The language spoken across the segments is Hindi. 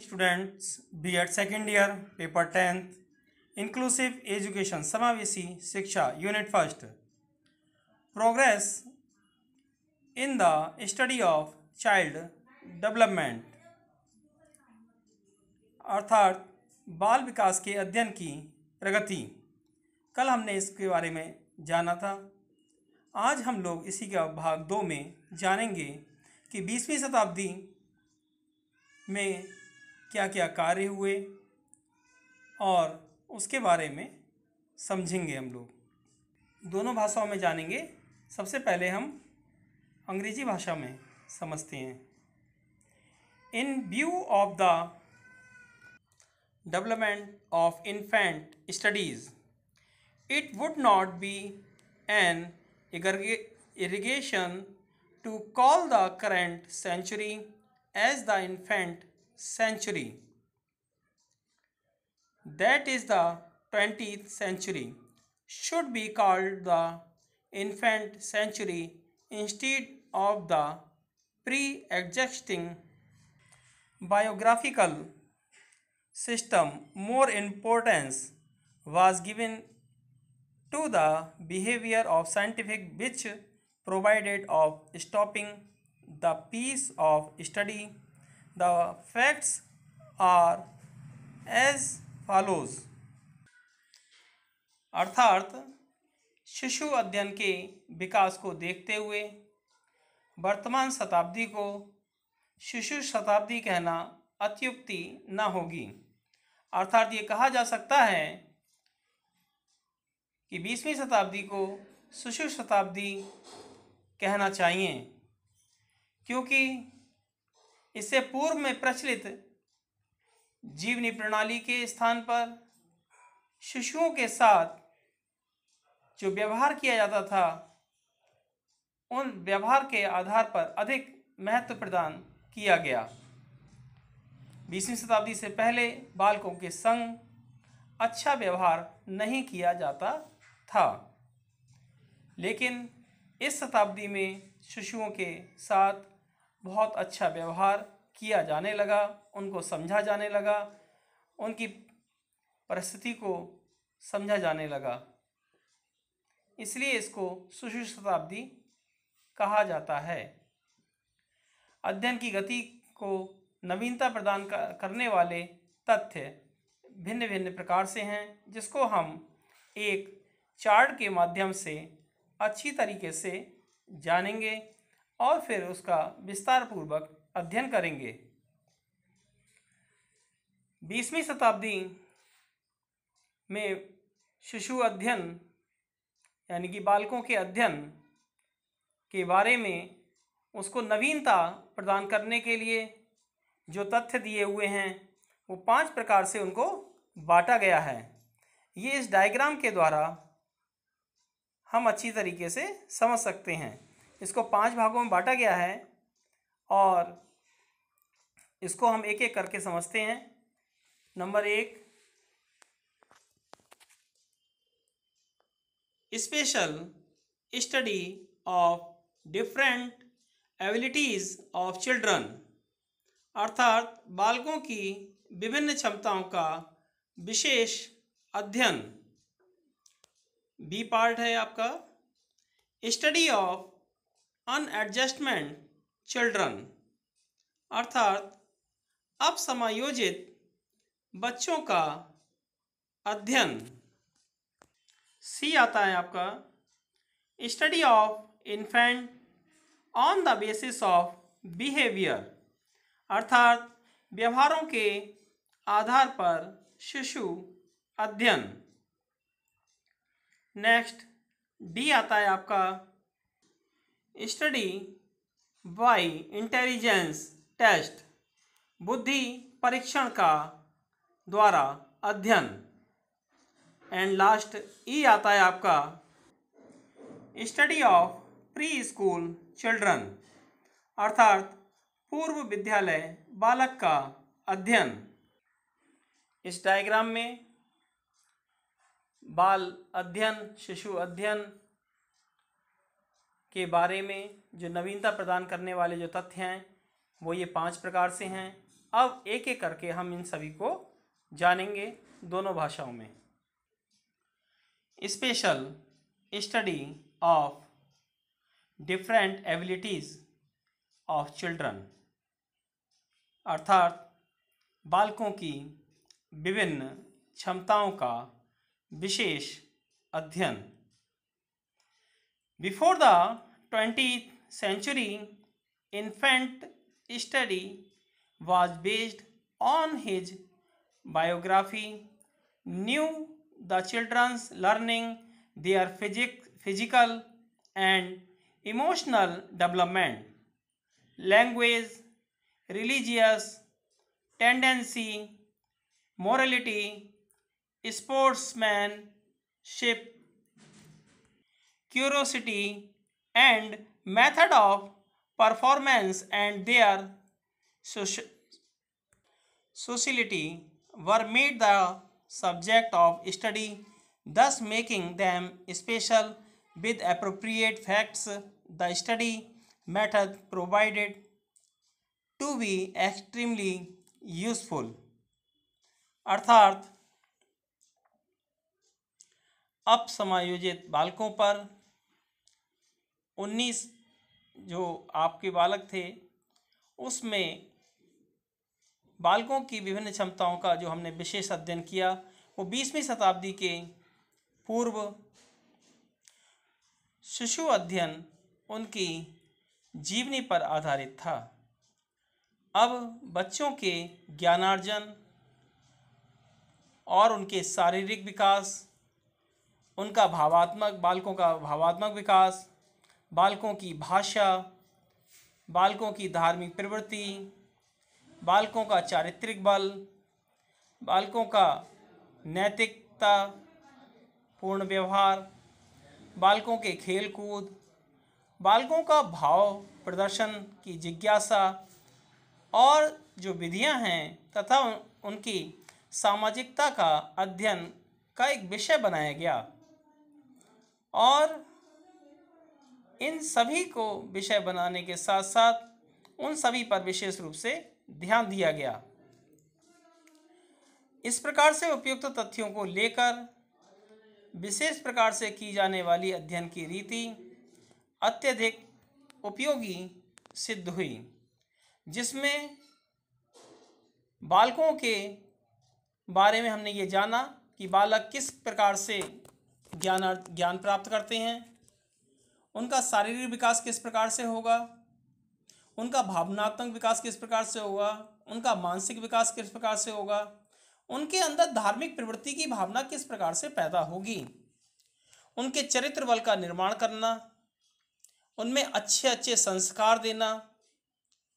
Students, B.Ed second year paper 10th inclusive education समावेशी शिक्षा unit first progress in the study of child development अर्थात बाल विकास के अध्ययन की प्रगति। कल हमने इसके बारे में जाना था। आज हम लोग इसी का भाग 2 में जानेंगे कि 20वीं शताब्दी में क्या क्या कार्य हुए और उसके बारे में समझेंगे। हम लोग दोनों भाषाओं में जानेंगे। सबसे पहले हम अंग्रेजी भाषा में समझते हैं। इन view of the development of infant studies it would not be an irrigation to call the current century as the infant century. That is, the 20th century should be called the infant century instead of the pre-existing biographical system. More importance was given to the behavior of scientific, which provided of stopping the pace of study. The facts are as follows. अर्थात शिशु अध्ययन के विकास को देखते हुए वर्तमान शताब्दी को शिशु शताब्दी कहना अत्युक्ति न होगी। अर्थात ये कहा जा सकता है कि 20वीं शताब्दी को शिशु शताब्दी कहना चाहिए, क्योंकि इससे पूर्व में प्रचलित जीवनी प्रणाली के स्थान पर शिशुओं के साथ जो व्यवहार किया जाता था, उन व्यवहार के आधार पर अधिक महत्व प्रदान किया गया। 20वीं शताब्दी से पहले बालकों के संग अच्छा व्यवहार नहीं किया जाता था, लेकिन इस शताब्दी में शिशुओं के साथ बहुत अच्छा व्यवहार किया जाने लगा, उनको समझा जाने लगा, उनकी परिस्थिति को समझा जाने लगा। इसलिए इसको शिशु शताब्दी कहा जाता है। अध्ययन की गति को नवीनता प्रदान करने वाले तथ्य भिन्न भिन्न प्रकार से हैं, जिसको हम एक चार्ट के माध्यम से अच्छी तरीके से जानेंगे और फिर उसका विस्तार पूर्वक अध्ययन करेंगे। 20वीं शताब्दी में शिशु अध्ययन यानी कि बालकों के अध्ययन के बारे में उसको नवीनता प्रदान करने के लिए जो तथ्य दिए हुए हैं वो 5 प्रकार से उनको बांटा गया है। ये इस डायग्राम के द्वारा हम अच्छी तरीके से समझ सकते हैं। इसको 5 भागों में बांटा गया है और इसको हम एक एक करके समझते हैं। Number 1, special study of different abilities of children, अर्थात बालकों की विभिन्न क्षमताओं का विशेष अध्ययन। बी पार्ट है आपका स्टडी ऑफ अनएडजस्टमेंट चिल्ड्रन, अर्थात अपसमायोजित बच्चों का अध्ययन। सी आता है आपका study of infant on the basis of behaviour, अर्थात व्यवहारों के आधार पर शिशु अध्ययन। नेक्स्ट डी आता है आपका स्टडी बाय इंटेलिजेंस टेस्ट, बुद्धि परीक्षण का द्वारा अध्ययन। एंड लास्ट ई आता है आपका study of pre school children, अर्थात पूर्व विद्यालय बालक का अध्ययन। इस डायग्राम में बाल अध्ययन शिशु अध्ययन के बारे में जो नवीनता प्रदान करने वाले जो तथ्य हैं वो ये 5 प्रकार से हैं। अब एक एक करके हम इन सभी को जानेंगे दोनों भाषाओं में। Special study of different abilities of children, अर्थात बालकों की विभिन्न क्षमताओं का विशेष अध्ययन। Before the 20th century, infant study was based on his biography, knew the children's learning, their physical and emotional development, language, religious tendency, morality, sportsmanship, curiosity, and method of performance, and their sociality were made the subject of study, thus making them special with appropriate facts. The study method provided to be extremely useful, अर्थात अब समायोजित बालकों पर 19 जो आपके बालक थे उसमें बालकों की विभिन्न क्षमताओं का जो हमने विशेष अध्ययन किया वो 20वीं शताब्दी के पूर्व शिशु अध्ययन उनकी जीवनी पर आधारित था। अब बच्चों के ज्ञानार्जन और उनके शारीरिक विकास, उनका बालकों का भावात्मक विकास, बालकों की भाषा, बालकों की धार्मिक प्रवृत्ति, बालकों का चारित्रिक बल, बालकों का नैतिकता पूर्ण व्यवहार, बालकों के खेल कूद, बालकों का भाव प्रदर्शन की जिज्ञासा और जो विधियां हैं तथा उनकी सामाजिकता का अध्ययन का एक विषय बनाया गया और इन सभी को विषय बनाने के साथ साथ उन सभी पर विशेष रूप से ध्यान दिया गया। इस प्रकार से उपयुक्त तथ्यों को लेकर विशेष प्रकार से की जाने वाली अध्ययन की रीति अत्यधिक उपयोगी सिद्ध हुई, जिसमें बालकों के बारे में हमने ये जाना कि बालक किस प्रकार से ज्ञान प्राप्त करते हैं, उनका शारीरिक विकास किस प्रकार से होगा, उनका भावनात्मक विकास किस प्रकार से होगा, उनका मानसिक विकास किस प्रकार से होगा, उनके अंदर धार्मिक प्रवृत्ति की भावना किस प्रकार से पैदा होगी, उनके चरित्र बल का निर्माण करना, उनमें अच्छे अच्छे संस्कार देना,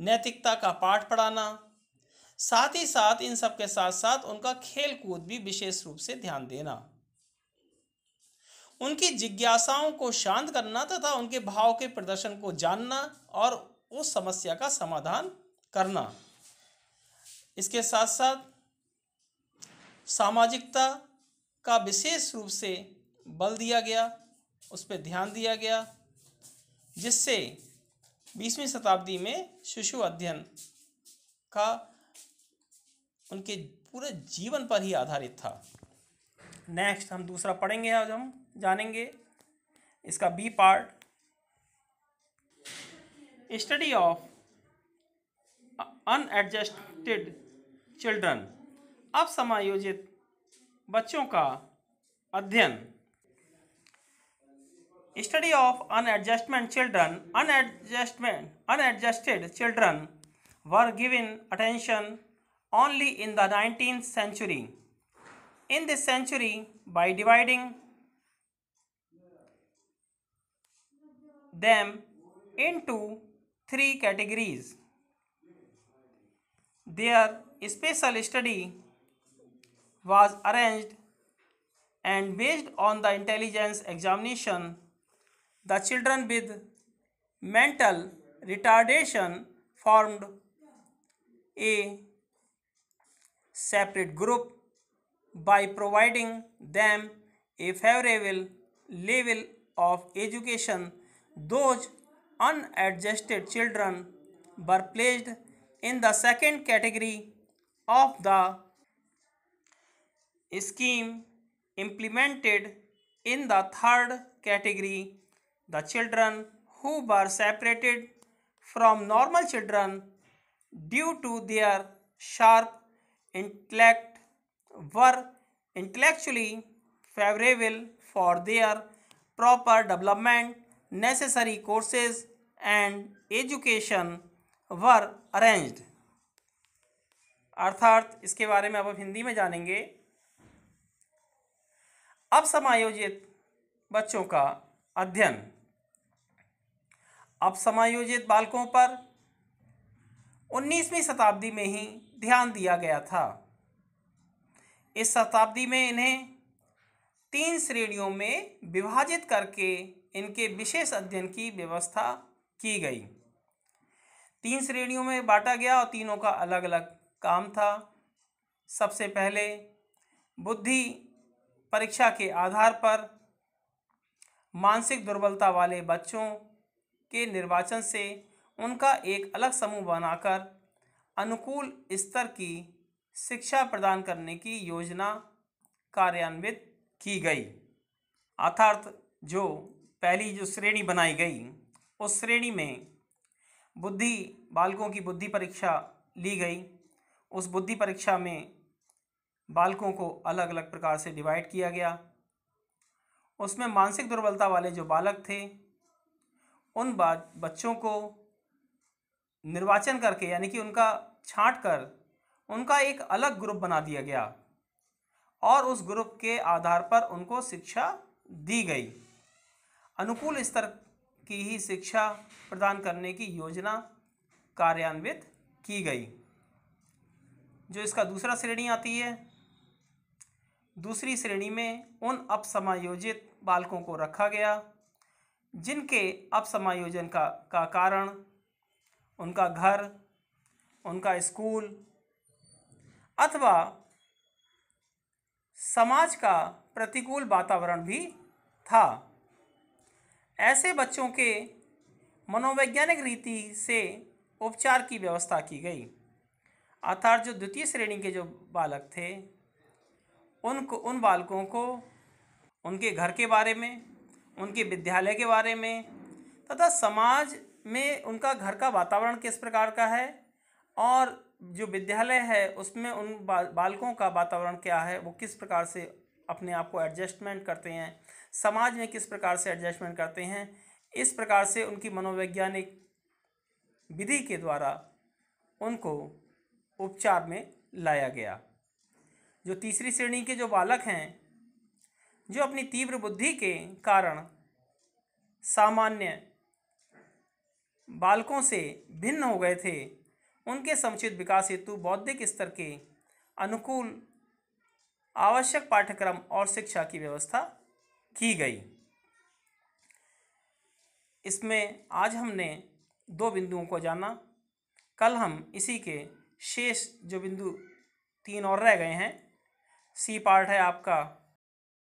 नैतिकता का पाठ पढ़ाना, साथ ही साथ इन सब के साथ साथ उनका खेल कूद भी विशेष रूप से ध्यान देना, उनकी जिज्ञासाओं को शांत करना तथा उनके भाव के प्रदर्शन को जानना और उस समस्या का समाधान करना। इसके साथ साथ सामाजिकता का विशेष रूप से बल दिया गया, उस पर ध्यान दिया गया, जिससे 20वीं शताब्दी में शिशु अध्ययन का उनके पूरे जीवन पर ही आधारित था। नेक्स्ट हम दूसरा पढ़ेंगे, आज हम जानेंगे इसका B part, study of unadjusted children, अब समायोजित बच्चों का अध्ययन। Study of unadjusted children were given attention only in the 19th century. In this century, by dividing them into three categories, their special study was arranged, and based on the intelligence examination, the children with mental retardation formed a separate group. By providing them a favorable level of education, those unadjusted children were placed in the second category of the scheme implemented in the third category, the children who were separated from normal children due to their sharp intellect were intellectually favorable for their proper development. Necessary courses and education were arranged. अर्थात इसके बारे में अब हम हिंदी में जानेंगे। अब समायोजित बच्चों का अध्ययन। अब समायोजित बालकों पर 19वीं शताब्दी में ही ध्यान दिया गया था। इस शताब्दी में इन्हें 3 श्रेणियों में विभाजित करके इनके विशेष अध्ययन की व्यवस्था की गई। 3 श्रेणियों में बांटा गया और तीनों का अलग अलग काम था। सबसे पहले बुद्धि परीक्षा के आधार पर मानसिक दुर्बलता वाले बच्चों के निर्वाचन से उनका एक अलग समूह बनाकर अनुकूल स्तर की शिक्षा प्रदान करने की योजना कार्यान्वित की गई। अर्थात जो पहली जो श्रेणी बनाई गई उस श्रेणी में बालकों की बुद्धि परीक्षा ली गई। उस बुद्धि परीक्षा में बालकों को अलग अलग प्रकार से डिवाइड किया गया। उसमें मानसिक दुर्बलता वाले जो बालक थे उन बच्चों को निर्वाचन करके यानी कि उनका छांट कर उनका एक अलग ग्रुप बना दिया गया और उस ग्रुप के आधार पर उनको शिक्षा दी गई। अनुकूल स्तर की ही शिक्षा प्रदान करने की योजना कार्यान्वित की गई। जो इसका दूसरा श्रेणी आती है, दूसरी श्रेणी में उन अपसमायोजित बालकों को रखा गया जिनके अपसमायोजन का कारण उनका घर, उनका स्कूल अथवा समाज का प्रतिकूल वातावरण भी था। ऐसे बच्चों के मनोवैज्ञानिक रीति से उपचार की व्यवस्था की गई। अर्थात जो द्वितीय श्रेणी के जो बालक थे उन बालकों को उनके घर के बारे में, उनके विद्यालय के बारे में तथा समाज में उनका घर का वातावरण किस प्रकार का है और जो विद्यालय है उसमें उन बालकों का वातावरण क्या है, वो किस प्रकार से अपने आप को एडजस्टमेंट करते हैं, समाज में किस प्रकार से एडजस्टमेंट करते हैं, इस प्रकार से उनकी मनोवैज्ञानिक विधि के द्वारा उनको उपचार में लाया गया। जो तीसरी श्रेणी के जो बालक हैं जो अपनी तीव्र बुद्धि के कारण सामान्य बालकों से भिन्न हो गए थे, उनके समुचित विकास हेतु बौद्धिक स्तर के अनुकूल आवश्यक पाठ्यक्रम और शिक्षा की व्यवस्था की गई। इसमें आज हमने 2 बिंदुओं को जाना। कल हम इसी के शेष जो बिंदु 3 और रह गए हैं, सी पार्ट है आपका